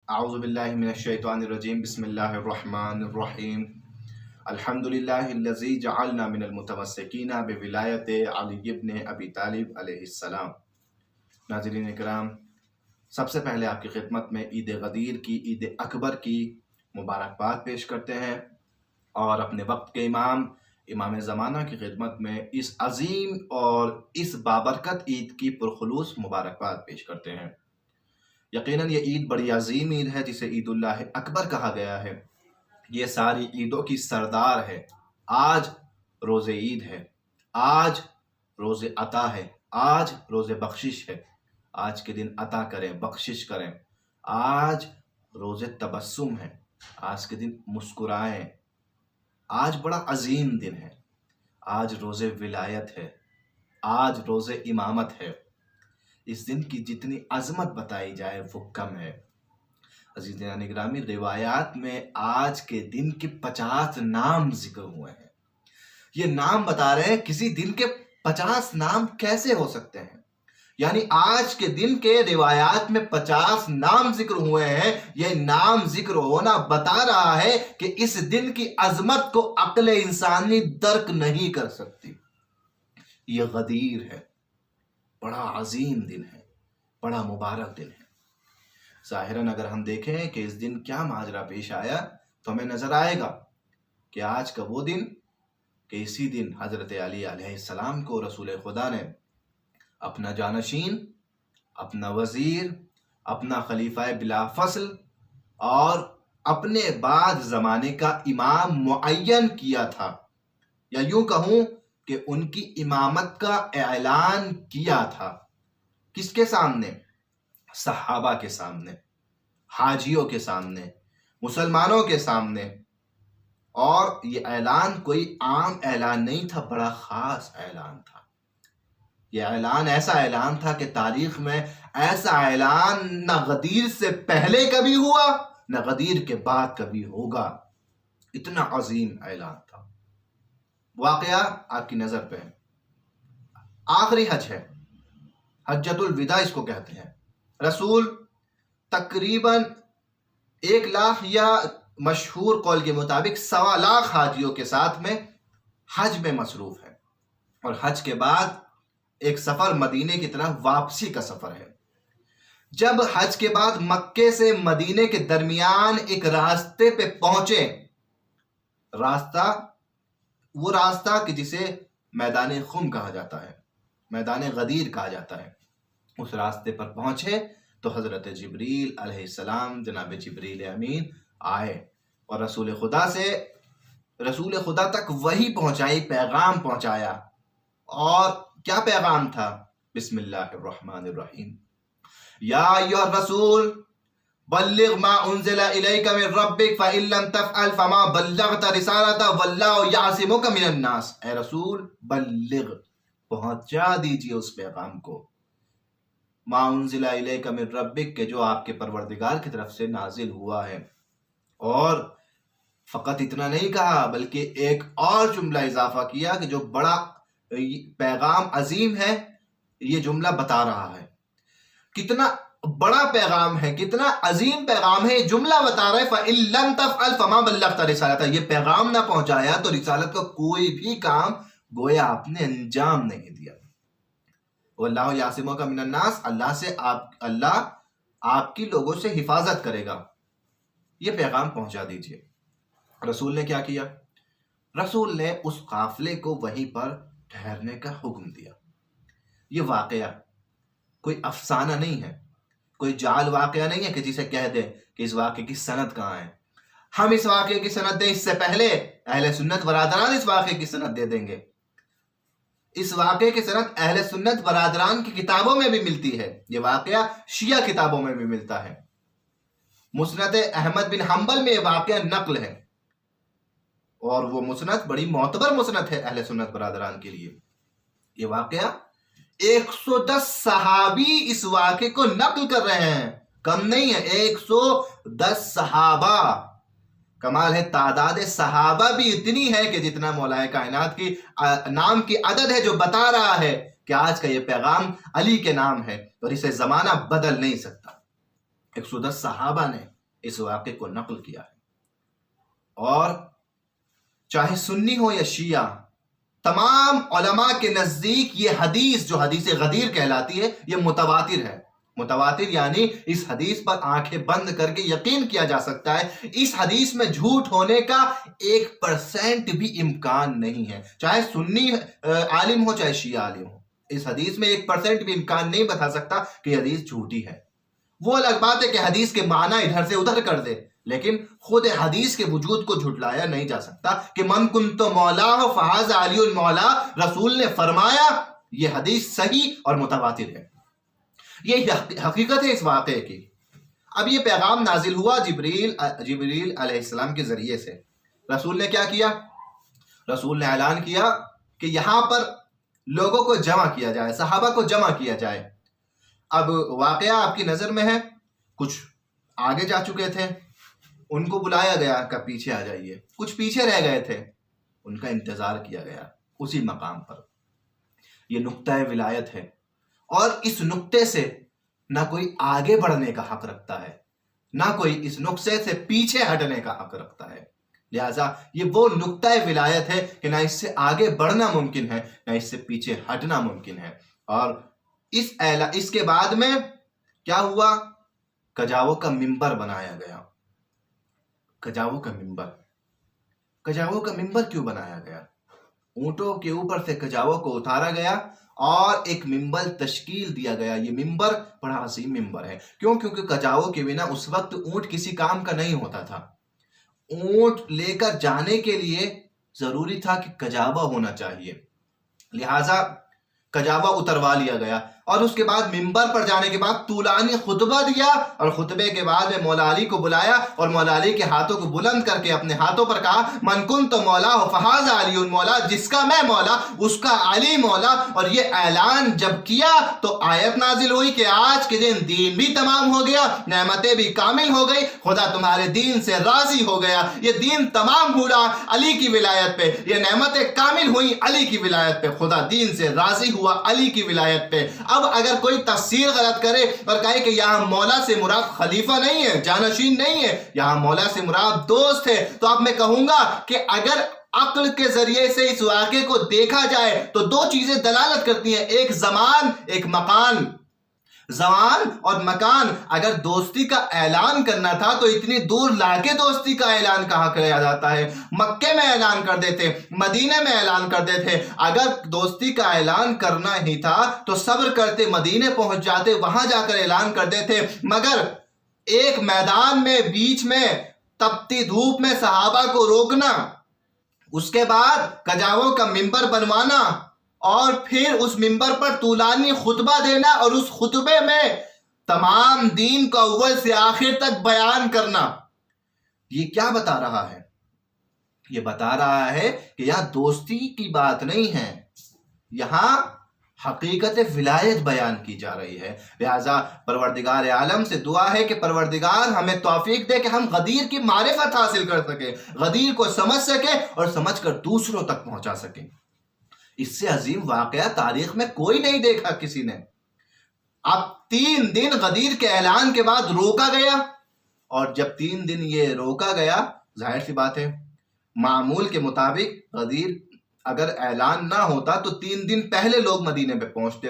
اعوذ باللہ من الشیطان الرجیم بسم اللہ الرحمن الرحیم الحمدللہ الذی جعلنا من المتمسکین بولایت علی ابن ابی طالب علیہ السلام۔ ناظرین اکرام، سب سے پہلے آپ کی خدمت میں عید غدیر کی، عید اکبر کی مبارکباد پیش کرتے ہیں اور اپنے وقت کے امام زمانہ کی خدمت میں اس عظیم اور اس بابرکت عید کی پرخلوص مبارکباد پیش کرتے ہیں۔ یقیناً یہ عید بڑی عظیم عید ہے جسے عید اللہ اکبر کہا گیا ہے۔ یہ ساری عیدوں کی سردار ہے۔ آج روز عید ہے، آج روز عطا ہے، آج روز بخشش ہے۔ آج کے دن عطا کریں، بخشش کریں۔ آج روز تبسم ہے، آج کے دن مسکرائیں۔ آج بڑا عظیم دن ہے۔ آج روز ولایت ہے، آج روز امامت ہے۔ اس دن کی جتنی عظمت بتائی جائے وہ کم ہے۔ عزیزان گرامی، روایات میں آج کے دن کے 50 نام ذکر ہوئے ہیں۔ یہ نام بتا رہے ہیں کسی دن کے 50 نام کیسے ہو سکتے ہیں؟ یعنی آج کے دن کے روایات میں 50 نام ذکر ہوئے ہیں۔ یہ نام ذکر ہونا بتا رہا ہے کہ اس دن کی عظمت کو عقل انسانی درک نہیں کر سکتی۔ یہ غدیر ہے، بڑا عظیم دن ہے، بڑا مبارک دن ہے۔ ظاہراً اگر ہم دیکھیں کہ اس دن کیا ماجرا پیش آیا تو ہمیں نظر آئے گا کہ آج کا وہ دن کہ اسی دن حضرت علی علیہ السلام کو رسول خدا نے اپنا جانشین، اپنا وزیر، اپنا خلیفہ بلا فصل اور اپنے بعد زمانے کا امام معین کیا تھا، یا یوں کہوں کہ ان کی امامت کا اعلان کیا تھا۔ کس کے سامنے؟ صحابہ کے سامنے، حاجیوں کے سامنے، مسلمانوں کے سامنے۔ اور یہ اعلان کوئی عام اعلان نہیں تھا، بڑا خاص اعلان تھا۔ یہ اعلان ایسا اعلان تھا کہ تاریخ میں ایسا اعلان نہ غدیر سے پہلے کبھی ہوا، نہ غدیر کے بعد کبھی ہوگا۔ اتنا عظیم اعلان تھا۔ واقعہ آپ کی نظر پہ ہے۔ آخری حج ہے، حجۃ الوداع اس کو کہتے ہیں۔ رسول تقریباً 1 لاکھ یا مشہور قول کے مطابق 1.25 لاکھ حاجیوں کے ساتھ میں حج میں مصروف ہے، اور حج کے بعد ایک سفر مدینے کی طرف واپسی کا سفر ہے۔ جب حج کے بعد مکے سے مدینے کے درمیان ایک راستے پہ پہنچے، وہ راستہ کہ جسے میدان خم کہا جاتا ہے، میدان غدیر کہا جاتا ہے، اس راستے پر پہنچے تو حضرت جبریل علیہ السلام، جناب جبریل امین آئے اور رسول خدا تک وحی پہنچائی، پیغام پہنچایا۔ اور کیا پیغام تھا؟ بسم اللہ الرحمن الرحیم۔ یا ایھا الرسول بلغ ما انزل الیک من ربک فإن لم تفعل فما بلغت رسالتہ واللہ یعصمک من الناس۔ اے رسول، بلغ، پہنچا دیجیے اس پیغام کو، ما انزل الیک من ربک، کہ جو آپ کے پروردگار کی طرف سے نازل ہوا ہے۔ اور فقط اتنا نہیں کہا بلکہ ایک اور جملہ اضافہ کیا کہ جو بڑا پیغام عظیم ہے، یہ جملہ بتا رہا ہے کتنا بڑا پیغام ہے، کتنا عظیم پیغام ہے۔ یہ جملہ بتا رہا ہے فَإِن لَمْ تَفْعَلْ فَمَا بَلَّغْتَ رِسَالَتَهُ۔ یہ پیغام نہ پہنچایا تو رسالت کا کوئی بھی کام گویا آپ نے انجام نہیں دیا۔ وَاللَّهُ يَعْصِمُكَ مِنَ النَّاسِ، اللہ آپ کی لوگوں سے حفاظت کرے گا۔ یہ پیغام پہنچا دیجئے۔ رسول نے کیا کیا؟ رسول نے اس قافلے کو وہیں پر ٹھہرنے کا حکم دیا۔ یہ واقعہ کوئی افسانہ نہیں ہے، کوئی جعل واقعہ نہیں ہے کہ جسے کہہ دیں کہ اس واقعے کی سند کہاں ہے۔ ہم اس واقعے کی سند دیں اس سے پہلے اہل سنت برادران اس واقعے کی سند دے دیں گے۔ اس واقعے کی سند اہل سنت برادران کی کتابوں میں بھی ملتی ہے۔ یہ واقعہ شیعہ کتابوں میں بھی ملتا ہے۔ مسند احمد بن حنبل میں یہ واقعہ نقل ہے، اور وہ مسند بڑی معتبر مسند ہے اہل سنت برادران کے لیے۔ یہ واقعہ 110 صحابی اس واقعے کو نقل کر رہے ہیں، کم نہیں ہے، 110 صحابہ۔ کمال ہے، تعداد صحابہ بھی اتنی ہے کہ جتنا مولا کائنات کی نام کی عدد ہے، جو بتا رہا ہے کہ آج کا یہ پیغام علی کے نام ہے اور اسے زمانہ بدل نہیں سکتا۔ 110 صحابہ نے اس واقعے کو نقل کیا ہے، اور چاہے سنی ہو یا شیعہ، تمام علماء کے نزدیک یہ حدیث جو حدیث غدیر کہلاتی ہے یہ متواتر ہے۔ متواتر یعنی اس حدیث پر آنکھیں بند کر کے یقین کیا جا سکتا ہے، اس حدیث میں جھوٹ ہونے کا 1% بھی امکان نہیں ہے، چاہے سنی عالم ہو چاہے شیعہ عالم ہو، اس حدیث میں 1% بھی امکان نہیں بتا سکتا کہ حدیث جھوٹی ہے۔ وہ الگ بات ہے کہ حدیث کے معنی ادھر سے ادھر کر دے، لیکن خود حدیث کے وجود کو جھٹلایا نہیں جا سکتا کہ من کنت مولا فہذا علی المولا، رسول نے فرمایا، یہ حدیث صحیح اور متواتر ہے۔ یہ حقیقت ہے اس واقعے کی۔ اب یہ پیغام نازل ہوا جبریل علیہ السلام کے ذریعے سے۔ رسول نے کیا کیا؟ رسول نے اعلان کیا کہ یہاں پر لوگوں کو جمع کیا جائے، صحابہ کو جمع کیا جائے۔ اب واقعہ آپ کی نظر میں ہے، کچھ آگے جا چکے تھے، ان کو بلایا گیا کہ پیچھے آ جائیے، کچھ پیچھے رہ گئے تھے، ان کا انتظار کیا گیا اسی مقام پر۔ یہ نقطہ ولایت ہے، اور اس نقطے سے نہ کوئی آگے بڑھنے کا حق رکھتا ہے، نہ کوئی اس نقطے سے پیچھے ہٹنے کا حق رکھتا ہے۔ لہٰذا یہ وہ نقطہ ولایت ہے کہ نہ اس سے آگے بڑھنا ممکن ہے، نہ اس سے پیچھے ہٹنا ممکن ہے۔ اور اس کے بعد میں کیا ہوا؟ کجاووں کا منبر بنایا گیا۔ کجاووں کا منبر کیوں بنایا گیا؟ اونٹوں کے اوپر سے کجاووں کو اتارا گیا اور ایک منبر تشکیل دیا گیا۔ یہ منبر بڑا عظیم منبر ہے، کیونکہ کجاووں کے بنا اس وقت اونٹ کسی کام کا نہیں ہوتا تھا۔ اونٹ لے کر جانے کے لیے ضروری تھا کہ کجاوا ہونا چاہیے، لہٰذا کجاوا اتروا لیا گیا، اور اس کے بعد منبر پر جانے کے بعد طولانی خطبہ دیا، اور خطبے کے بعد میں مولا علی کو بلایا اور مولا علی کے ہاتھوں کو بلند کر کے اپنے ہاتھوں پر کہا من کنت مولا فہذا علی المولا، جس کا میں مولا اس کا علی مولا۔ اور یہ اعلان جب کیا تو آیت نازل ہوئی کہ آج کے دن دین بھی تمام ہو گیا، نعمتیں بھی کامل ہو گئی، خدا تمہارے دین سے راضی ہو گیا، یہ دین تمام ہوا علی کی ولایت پہ، یہ نعمتیں کامل ہوئی علی کی ولایت پہ، خدا دین سے راضی ہوا علی کی ولایت پہ۔ اب اگر کوئی تفسیر غلط کرے اور کہے کہ یہاں مولا سے مراد خلیفہ نہیں ہے، جانشین نہیں ہے، یہاں مولا سے مراد دوست ہے، تو اب میں کہوں گا کہ اگر عقل کے ذریعے سے اس واقعے کو دیکھا جائے تو دو چیزیں دلالت کرتی ہیں، ایک زمان، ایک مکان۔ زمان اور مکان، اگر دوستی کا اعلان کرنا تھا تو اتنی دور لا کے دوستی کا اعلان کہاں کیا جاتا ہے؟ مکے میں اعلان کر دیتے، مدینے میں اعلان کر دیتے۔ اگر دوستی کا اعلان کرنا ہی تھا تو صبر کرتے، مدینے پہنچ جاتے، وہاں جا کر اعلان کر دیتے، مگر ایک میدان میں بیچ میں تپتی دھوپ میں صحابہ کو روکنا، اس کے بعد کجاووں کا منبر بنوانا، اور پھر اس منبر پر طولانی خطبہ دینا، اور اس خطبے میں تمام دین کو اول سے آخر تک بیان کرنا، یہ کیا بتا رہا ہے؟ یہ بتا رہا ہے کہ یہاں دوستی کی بات نہیں ہے، یہاں حقیقت ولایت بیان کی جا رہی ہے۔ لہٰذا پروردگار عالم سے دعا ہے کہ پروردگار ہمیں توفیق دے کہ ہم غدیر کی معرفت حاصل کر سکیں، غدیر کو سمجھ سکیں اور سمجھ کر دوسروں تک پہنچا سکیں۔ اس سے عظیم واقعہ تاریخ میں کوئی نہیں دیکھا کسی نے۔ اب 3 دن غدیر کے اعلان کے بعد روکا گیا، اور جب 3 دن یہ روکا گیا، ظاہر سی بات ہے معمول کے مطابق غدیر اگر اعلان نہ ہوتا تو 3 دن پہلے لوگ مدینے پہ پہنچتے،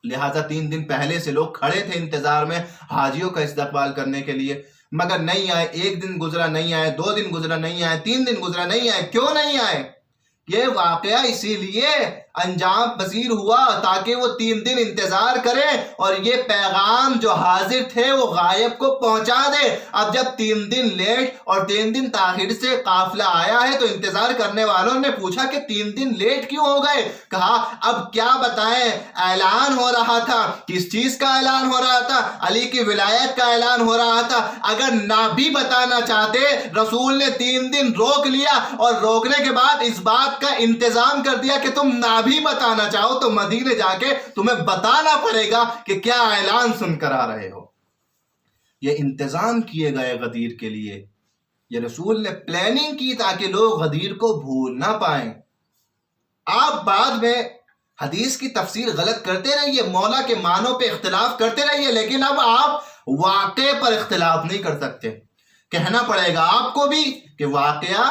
لہٰذا 3 دن پہلے سے لوگ کھڑے تھے انتظار میں حاجیوں کا استقبال کرنے کے لیے، مگر نہیں آئے۔ 1 دن گزرا نہیں آئے، 2 دن گزرا نہیں آئے، 3 دن گزرا نہیں آئے۔ کیوں نہیں آئے؟ یہ واقعہ اسی لیے انجام پذیر ہوا تاکہ وہ 3 دن انتظار کریں اور یہ پیغام جو حاضر تھے وہ غائب کو پہنچا دے۔ اب جب 3 دن لیٹ اور 3 دن تاخیر سے قافلہ آیا ہے تو انتظار کرنے والوں نے پوچھا کہ 3 دن لیٹ کیوں ہو گئے؟ کہا اب کیا بتائیں، اعلان ہو رہا تھا۔ کس چیز کا اعلان ہو رہا تھا؟ علی کی ولایت کا اعلان ہو رہا تھا۔ اگر نہ بھی بتانا چاہتے، رسول نے 3 دن روک لیا، اور روکنے کے بعد اس بات کا انتظام کر دیا کہ تم نہ بھی بتانا چاہو تو مدینے جا کے تمہیں بتانا پڑے گا کہ کیا اعلان سن کر آ رہے ہو۔ یہ انتظام کیے گئے غدیر کے لیے، یہ رسول نے پلاننگ کی تاکہ لوگ غدیر کو بھول نہ پائیں۔ آپ بعد میں حدیث کی تفسیر غلط کرتے رہیے، مولا کے معنوں پہ اختلاف کرتے رہیے، لیکن اب آپ واقعے پر اختلاف نہیں کر سکتے. کہنا پڑے گا آپ کو بھی کہ واقعہ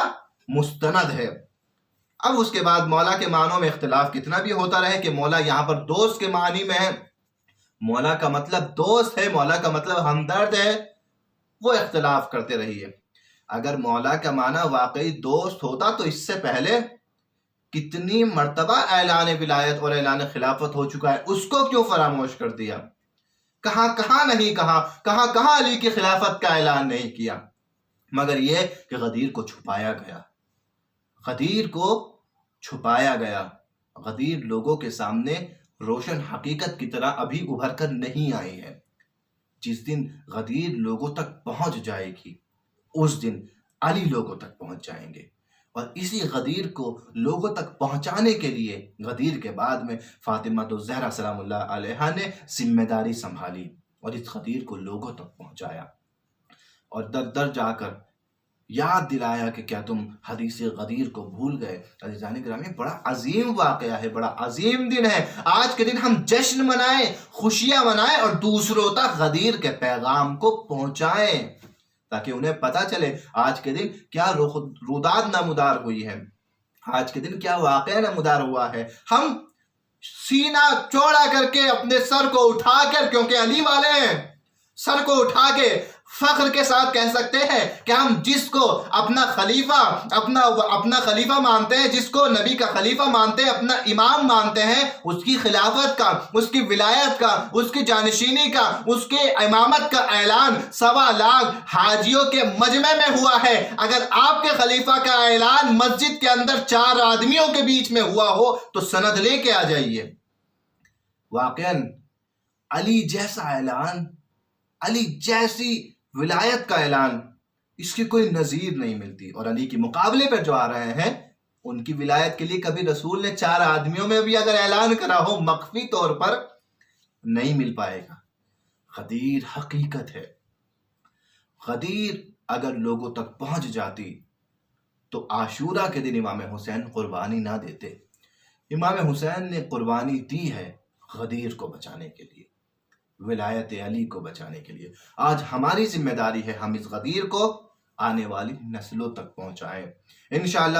مستند ہے. اب اس کے بعد مولا کے معنوں میں اختلاف کتنا بھی ہوتا رہے کہ مولا یہاں پر دوست کے معنی میں ہے، مولا کا مطلب دوست ہے، مولا کا مطلب ہمدرد ہے، وہ اختلاف کرتے رہیے. اگر مولا کا معنی واقعی دوست ہوتا تو اس سے پہلے کتنی مرتبہ اعلان ولایت اور اعلان خلافت ہو چکا ہے، اس کو کیوں فراموش کر دیا؟ کہاں کہاں نہیں کہا، کہاں کہاں علی کی خلافت کا اعلان نہیں کیا، مگر یہ کہ غدیر کو چھپایا گیا. غدیر کو چھپایا گیا. غدیر لوگوں کے سامنے روشن حقیقت کی طرح ابھی ابھر کر نہیں آئی ہے. جس دن غدیر لوگوں تک پہنچ جائے گی اس دن علی لوگوں تک پہنچ جائیں گے. اور اسی غدیر کو لوگوں تک پہنچانے کے لیے غدیر کے بعد میں فاطمہ الزہرا سلام اللہ علیہا نے ذمہ داری سنبھالی اور اس غدیر کو لوگوں تک پہنچایا اور در در جا کر یاد دلایا کہ کیا تم حدیث غدیر کو بھول گئے. عزیزان گرامی، بڑا عظیم واقعہ ہے، بڑا عظیم دن ہے. آج کے دن ہم جشن منائیں، خوشیاں منائیں اور دوسروں تک غدیر کے پیغام کو پہنچائیں تاکہ انہیں پتا چلے آج کے دن کیا روداد نمودار ہوئی ہے، آج کے دن کیا واقعہ نمودار ہوا ہے. ہم سینہ چوڑا کر کے اپنے سر کو اٹھا کر، کیونکہ علی والے ہیں، سر کو اٹھا کے فخر کے ساتھ کہہ سکتے ہیں کہ ہم جس کو اپنا خلیفہ مانتے ہیں، جس کو نبی کا خلیفہ مانتے ہیں، اپنا امام مانتے ہیں، اس کی خلافت کا، اس کی ولایت کا، اس کی جانشینی کا، اس کے امامت کا اعلان 1.25 لاکھ حاجیوں کے مجمع میں ہوا ہے. اگر آپ کے خلیفہ کا اعلان مسجد کے اندر 4 آدمیوں کے بیچ میں ہوا ہو تو سند لے کے آ جائیے. واقعاً علی جیسا اعلان، علی جیسی ولایت کا اعلان، اس کی کوئی نظیر نہیں ملتی. اور علی کے مقابلے پر جو آ رہے ہیں ان کی ولایت کے لیے کبھی رسول نے 4 آدمیوں میں بھی اگر اعلان کرا ہو مخفی طور پر نہیں مل پائے گا. غدیر حقیقت ہے. غدیر اگر لوگوں تک پہنچ جاتی تو عاشورہ کے دن امام حسین قربانی نہ دیتے. امام حسین نے قربانی دی ہے غدیر کو بچانے کے لیے، ولایت علی کو بچانے کے لیے. آج ہماری ذمہ داری ہے ہم اس غدیر کو آنے والی نسلوں تک پہنچائیں. انشاءاللہ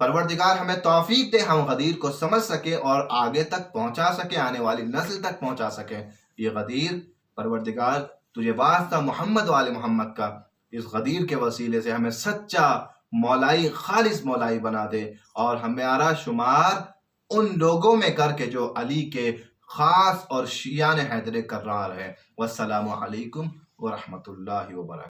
پروردگار ہمیں توفیق دے ہم غدیر کو سمجھ سکیں اور آگے تک پہنچا سکیں، آنے والی نسل تک پہنچا سکیں. یہ غدیر پروردگار تجھے واسطہ محمد و آل محمد کا، اس غدیر کے وسیلے سے ہمیں سچا مولائی، خالص مولائی بنا دے اور ہمارا شمار ان لوگوں میں کر کے جو علی کے خاص اور شیعان حیدر کرار ہے. والسلام علیکم ورحمۃ اللہ وبرکاتہ.